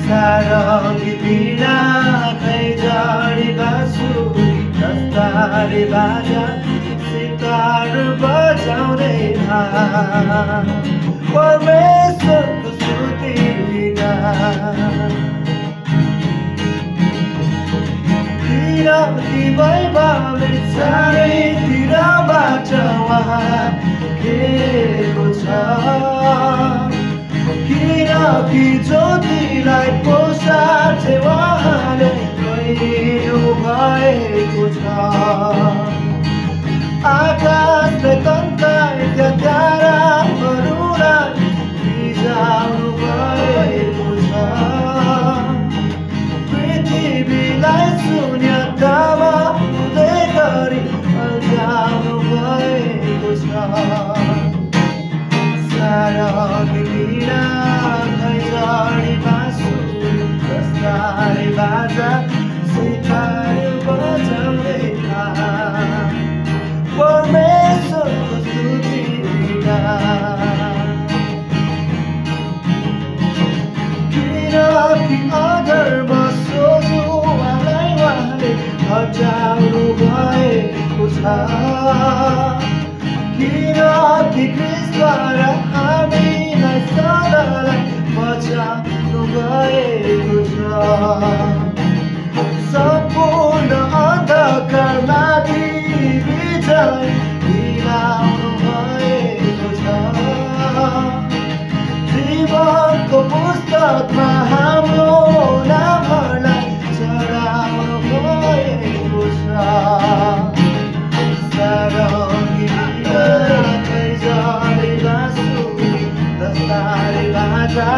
सारङ्गी बिना खै जडी बाँसुरी दस्तारे बाजा सितार बजाउँदै परमेश्वरको स्तुति किनकि वैभवले चारैतिरबाट उहाँ घेरेको छ किनकि ज्योतिलाई पोसार्थे उहाँले गइरहनु भएको छ आकाशलाई तन्काई त्यहाँ ताराहरूलाई भिजाउनु भएको छ पृथ्वीलाई शून्यतामा हुँदै गरी अल्झाउनु भएको छ सारङ्गी बिना खै जडी बाँसुरी दस्तारे बाजा सितार बजाउँदै परमेश्वरको स्तुति किनकि अधर्म सोझो उहाँले हटाउनु भएको छ किनकि क्रिस्टद्वारा हामीलाई सदालाई बचाउनु भएको छ सम्पूर्ण अन्धकारमाथि विजय दिलाउनु भएको छ जीवनको पुस्तकमा हाम्रो नामहरूलाई चढाउनु भएको छ सारङ्गी बिना खै जडी बाँसुरी दस्तारे बाजा